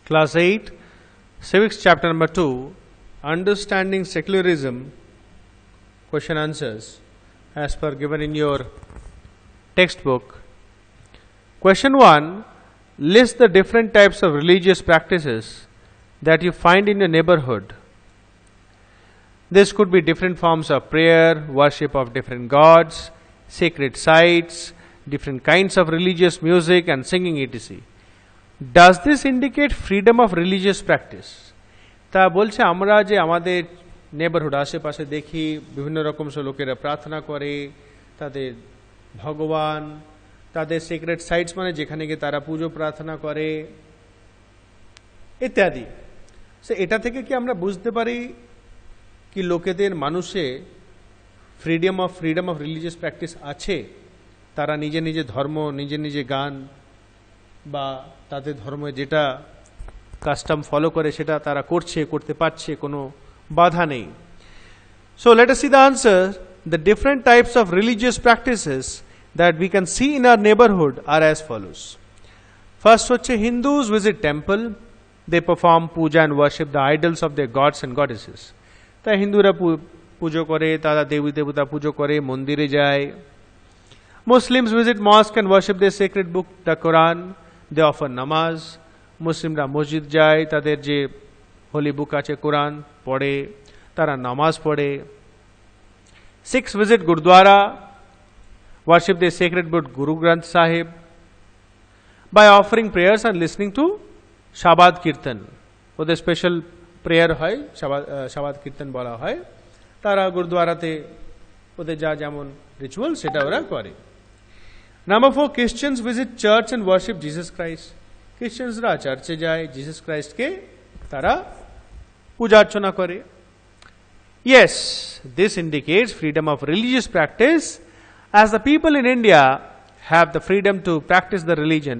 Class 8, Civics chapter number 2, Understanding Secularism, question answers as per given in your textbook. Question 1, list the different types of religious practices that you find in your neighborhood. This could be different forms of prayer, worship of different gods, sacred sites, different kinds of religious music and singing etc. Does this indicate freedom of religious practice? তা বলছে আমরা যে আমাদের neighbourhood আশেপাশে দেখি বিভিন্ন রকম সব লোকেরা প্রার্থনা করে, তাদের ভগবান, তাদের সিক্রেট সাইটস মানে যেখানে গিয়ে তারা পুজো প্রার্থনা করে ইত্যাদি। সো এটা থেকে কি আমরা বুঝতে পারি কি লোকেদের মানুষে ফ্রিডম অফ রিলিজিয়াস প্র্যাকটিস আছে? তারা নিজে নিজে ধর্ম, নিজে নিজে গান বা তাদের ধর্মে যেটা কাস্টম ফলো করে সেটা তারা করতে পারছে, কোনো বাধা নেই। So let us see the answer. The different types of religious practices that we can see in our neighbourhood are as follows. First হচ্ছে Hindus visit temple, they perform puja and worship the idols of the gods and goddesses. তাই হিন্দুরা পুজো করে, তারা দেবী দেবতা পুজো করে, মন্দিরে যায়। Muslims visit mosque and worship their sacred book, the Quran. They offer namaz. মুসলিমরা মসজিদ যায়, তাদের যে হোলি বুক আছে কোরআন পড়ে, তারা নামাজ পড়ে। Sikhs visit Gurdwara, worship their sacred book Guru Granth Sahib by offering prayers and listening to Shabad Kirtan. ওদের স্পেশাল প্রেয়ার হয়, শাবাদ কীর্তন বলা হয়। তারা গুরুদ্বারাতে ওদের যা যেমন রিচুয়াল সেটা ওরা করে। Number 4, Christians visit church and worship Jesus Christ. খ্রিস্টানসরা চার্চে যায়, জিসাস ক্রাইস্টকে তারা পূজা অর্চনা করে। Yes, this indicates freedom of religious practice, as the people in India have the freedom to practice the religion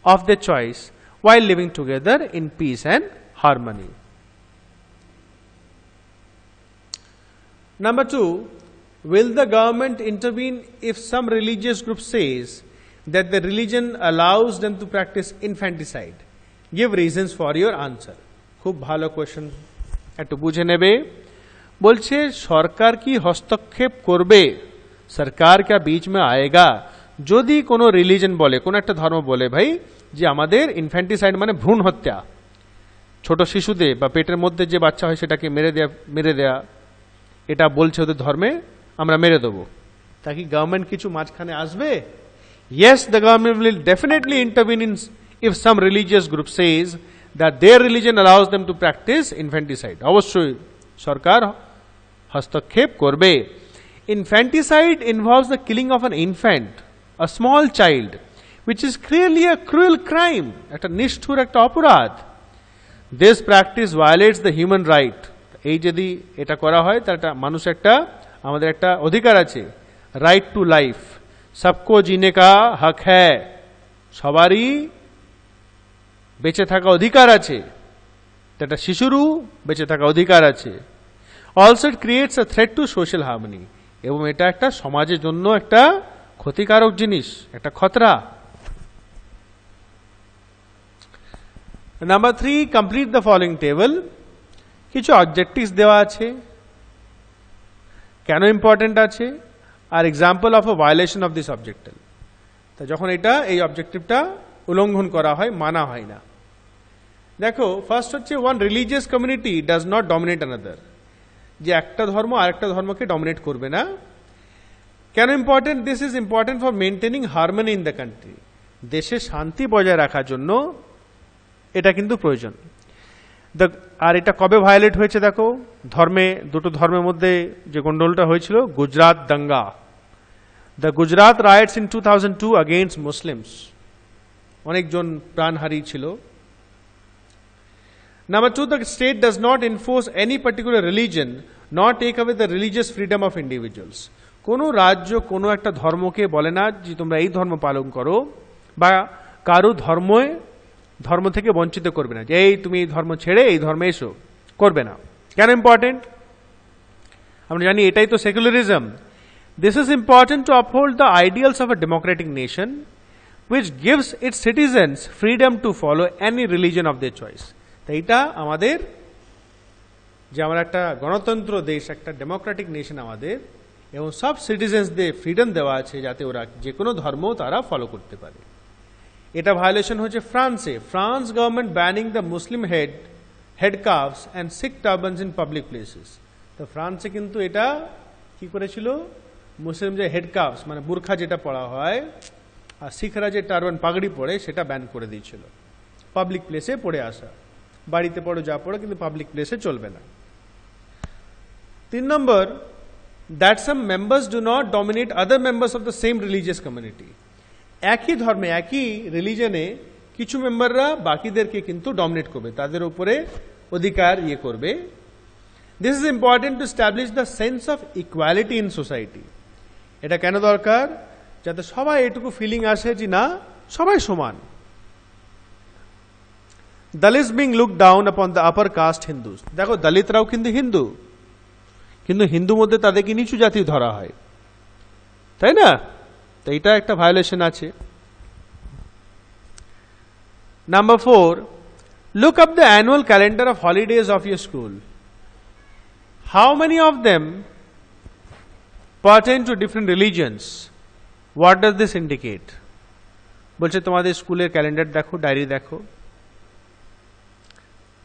of their choice while living together in peace and harmony. Number 2, will the government intervene if some religious group says that the religion allows them to practice infanticide? Give reasons for your answer. খুব ভালো question, একটু বুঝে নেবে। বলছে সরকার কি হস্তক্ষেপ করবে, সরকার क्या बीच में आएगा যদি কোনো রিলিজন বলে, কোন একটা ধর্ম বলে ভাই যে আমাদের ইনফ্যান্টিসাইড মানে ভ্রূণ হত্যা, ছোট শিশুদের বা পেটের মধ্যে যে বাচ্চা হয় সেটাকে মেরে দেয়া, এটা বলছে ওদের ধর্মে, আমরা মেরে দেবো। তা কি গভর্নমেন্ট কিছু মাঝখানে আসবে? Yes, the government will definitely intervene if some religious group says that their religion allows them to practice infanticide. অবশ্যই সরকার হস্তক্ষেপ করবে। Infanticide involves the killing of an infant, a small child, which is clearly a cruel crime, একটা নিষ্ঠুর একটা অপরাধ। This practice violates the human right. এই যদি এটা করা হয় তাহলে মানুষ আমাদের একটা অধিকার আছে, রাইট টু লাইফ, সবকো জিনে কা হক হ্যায়, সবারই বেঁচে থাকা অধিকার আছে, একটা শিশুরও বেঁচে থাকা অধিকার আছে। Also it creates a threat to social harmony, এবং এটা একটা সমাজের জন্য একটা ক্ষতিকারক জিনিস, একটা খতরা। Number 3, complete the following table. কিছু অবজেক্টিভস দেওয়া আছে, কেন ইম্পর্টেন্ট আছে, আর example of a violation of this objective. তা যখন এই অবজেক্টিভটা উল্লঙ্ঘন করা হয়, মানা হয় না। দেখো, ফার্স্ট হচ্ছে one religious community does not dominate another, যে একটা ধর্ম আরেকটা ধর্মকে ডমিনেট করবে না। কেন important? This is important for maintaining harmony in the country, দেশে শান্তি বজায় রাখার জন্য এটা কিন্তু প্রয়োজন। আর এটা কবে ভায়োলেট হয়েছে দেখো, দুটো ধর্মের মধ্যে যে গন্ডগোলটা হয়েছিল, গুজরাট দাঙ্গা, the Gujarat riots in 2002 against Muslims, অনেকজন প্রাণ হারিয়েছিল। Number 2, the state does not enforce any particular religion not take away the religious freedom of individuals. কোনো রাজ্য কোনো একটা ধর্মকে বলে না যে তোমরা এই ধর্ম পালন করো, বা কারো ধর্ম থেকে বঞ্চিত করবে না, যে এই তুমি এই ধর্ম ছেড়ে এই ধর্মে এসো, করবে না। কেন ইম্পর্টেন্ট? আমরা জানি এটাই তো secularism. This is important to uphold the ideals of a Democratic nation which gives its citizens freedom to follow any religion of their choice. তো এইটা আমাদের যে আমরা একটা গণতন্ত্র দেশ, একটা ডেমোক্রেটিক নেশন আমাদের, এবং সব সিটিজেন্সদের ফ্রিডম দেওয়া আছে যাতে ওরা যে কোনো ধর্ম তারা ফলো করতে পারে। এটা ভায়োলেশন হচ্ছে ফ্রান্সে, France government banning the Muslim head scarfs and Sikh turbans in public places. তো ফ্রান্সে কিন্তু এটা কি করেছিল, মুসলিম যে হেড কাফস মানে বুরখা যেটা পড়া হয় আর শিখরা যে টার্বান পাগড়ি পরে সেটা ব্যান করে দিয়েছিল। পাবলিক প্লেসে পড়ে আসা, বাড়িতে পড়ো যা পড়ো, কিন্তু পাবলিক প্লেসে চলবে না। 3 নম্বর, that some members do not dominate other members of the same religious community. একই ধর্মে একই রিলিজনে কিছু মেম্বাররা বাকিদেরকে কিন্তু ডমিনেট করবে, তাদের উপরে অধিকার করবে। This is important to establish the sense of equality in society. এটা কেন দরকার, যাতে সবাই এটুকু ফিলিং আসে যে না সবাই সমান। Dalits being look down upon the upper caste Hindus. দেখো দলিতরাও কিন্তু হিন্দু, কিন্তু হিন্দু মধ্যে তাদেরকে নিচু জাতি ধরা হয়, তাই না? তো এটা একটা ভায়োলেশন আছে। Number 4, look up the annual calendar of holidays of your school. How many of them pertain to different religions? What does this indicate? বলছে তোমাদের স্কুলের ক্যালেন্ডার দেখো, ডায়েরি দেখো,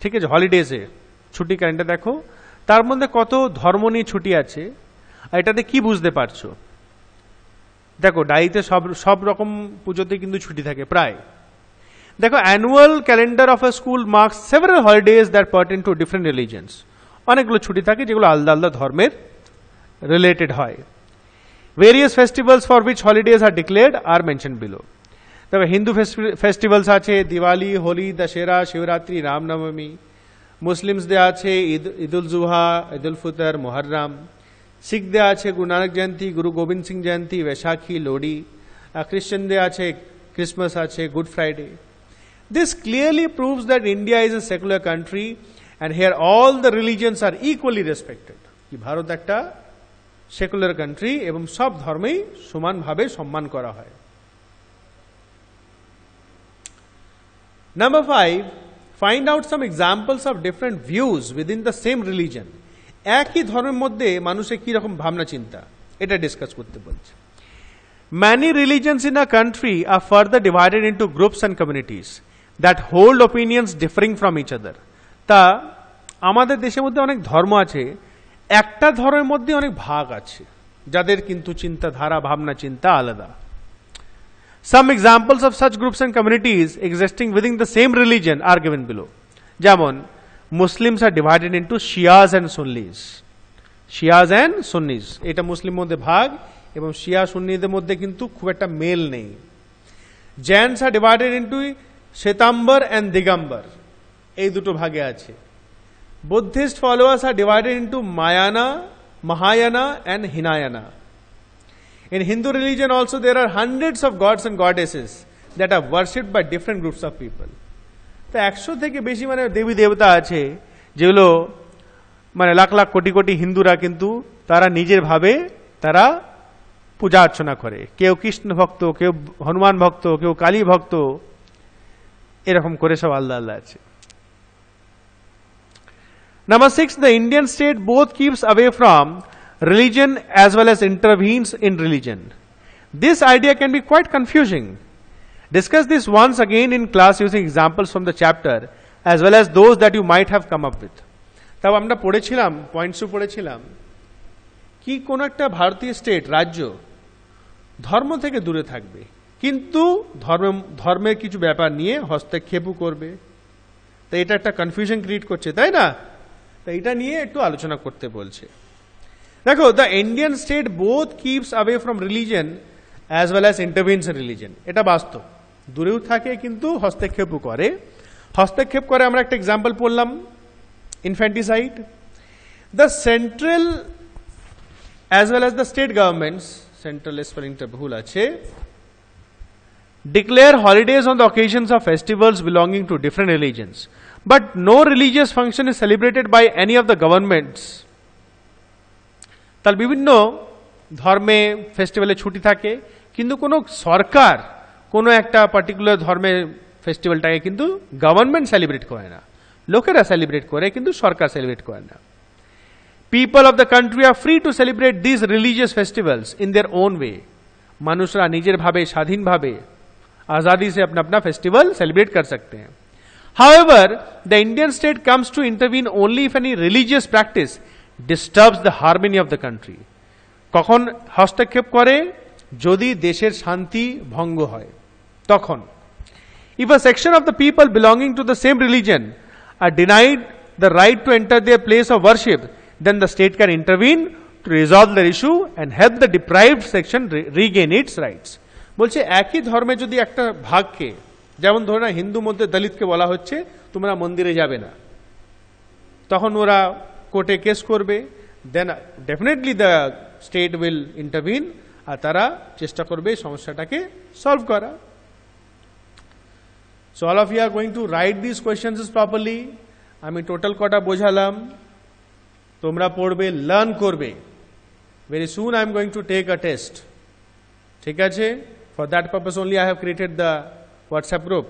ঠিক আছে, হলিডেজে ছুটি ক্যালেন্ডার দেখো, তার মধ্যে কত ধর্ম নিয়ে ছুটি আছে, আর এটাতে কি বুঝতে পারছো? দেখো ডায়েরিতে সব রকম পুজোতে কিন্তু ছুটি থাকে প্রায়। দেখো annual calendar of a school marks several holidays that pertain to different religions. অনেকগুলো ছুটি থাকে যেগুলো আলাদা আলাদা ধর্মের রিলেটেড হয়। Various festivals for which holidays are declared are mention below. তবে হিন্দু ফেস্টিভ্যালস আছে দিওয়ালি, হোলি, দশেরা, শিবরাত্রি, রামনবমী। মুসলিমসদের আছে ঈদুল জুহা, ঈদুল ফিতর, মুহররম। শিখদের আছে গুরু নানক জয়ন্তী, গুরু গোবিন্দ সিং জয়ন্তী, বৈশাখী, লোহড়ি। খ্রিস্টানদের আছে ক্রিসমাস, আছে good Friday. This clearly proves that India is a secular country and here all the religions are equally respected. कि भारत একটা সেকুলার কান্ট্রি এবং সব ধর্মেই সমানভাবে সম্মান করা হয়। Number 5, find out some examples of different views within the same religion. একই ধর্মের মধ্যে মানুষের কি রকম ভাবনা চিন্তা, এটা ডিসকাস করতে বলছে। Many religions in a country are further divided into groups and communities that hold opinions differing from each other. তা আমাদের দেশের মধ্যে অনেক ধর্ম আছে, একটা ধর্মের মধ্যে অনেক ভাগ আছে যাদের কিন্তু চিন্তাধারা ভাবনা চিন্তা আলাদা। Some examples of such groups and communities existing within the same religion are given below. যেমন Muslims are divided into Shias and Sunnis. Shias and Sunnis এটা মুসলিম মধ্যে ভাগ, এবং শিয়া সুন্নিদের মধ্যে কিন্তু খুব একটা মেল নেই। Jains are divided into Shwetambar and দিগম্বর, এই দুটো ভাগে আছে। Buddhist followers are divided into Mahayana and Hinayana. In Hindu religion also there are hundreds of gods and goddesses that are worshipped by different groups of people. তো 100 থেকে বেশি মানে দেবী দেবতা আছে যেগুলো মানে লাখ লাখ কোটি কোটি হিন্দুরা কিন্তু তারা নিজের ভাবে তারা পূজা অর্চনা করে। কেউ কৃষ্ণ ভক্ত, কেউ হনুমান ভক্ত, কেউ কালী ভক্ত, এরকম করে সব আলাদা আলাদা আছে। Number 6, the Indian state both keeps away from religion as well as intervenes in religion. This idea can be quite confusing. Discuss this once again in class using examples from the chapter as well as those that you might have come up with. তবে আমরা পড়েছিলাম, পয়েন্টসও পড়েছিলাম কি কোন একটা ভারতীয় state রাজ্য ধর্ম থেকে দূরে থাকবে, কিন্তু ধর্মের কিছু ব্যাপার নিয়ে হস্তক্ষেপও করবে। তো এটা একটা কনফিউশন ক্রিয়েট করছে, তাই না? তো এটা নিয়ে একটু আলোচনা করতে বলছে। দেখো the Indian state both keeps away from religion as well as intervenes in religion. এটা বাস্তব, দূরেও থাকে কিন্তু হস্তক্ষেপও করে। হস্তক্ষেপ করে আমরা একটা এক্সাম্পল পড়লাম, infanticide. The central as well as the state governments, central spellingটা ভুল আছে, declare holidays on the occasions of festivals belonging to different religions, but no religious function is celebrated by any of the governments. তার বিভিন্ন ধর্মে ফেস্টিভ্যালে ছুটি থাকে, কিন্তু কোনো সরকার কোনো একটা পার্টিকুলার ধর্মের ফেস্টিভ্যালটাকে কিন্তু গভর্নমেন্ট সেলিব্রেট করে না, লোকেরা সেলিব্রেট করে, কিন্তু সরকার সেলিব্রেট করে না। People of the country are free to celebrate this religious festivals in their own way. মানুষরা নিজের ভাবে, স্বাধীনভাবে, आज़ादी से अपना अपना फेस्टिवल सेलिब्रेट कर सकते हैं। However, the Indian state comes to intervene only if any religious practice disturbs the harmony of the country। কখন হস্তক্ষেপ করে? যদি দেশের শান্তি ভঙ্গ হয় তখন। If a section of the people belonging to the same religion are denied the right to enter their place of worship, then the state can intervene to resolve their issue and help the deprived section regain its rights। বলছে একই ধর্মে যদি একটা ভাগকে, যেমন ধরে না হিন্দু মধ্যে দলিতকে বলা হচ্ছে তোমরা মন্দিরে যাবে না, তখন ওরা কোর্টে কেস করবে, then definitely the state will intervene, আর তারা চেষ্টা করবে সমস্যাটাকে সলভ করা। So all of you are going to write this questions properly. আমি টোটাল কটা বোঝালাম, তোমরা পড়বে, লার্ন করবে। Very soon I am going to take a test, ঠিক আছে? For that purpose only I have created the WhatsApp group.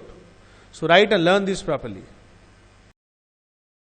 So write and learn this properly.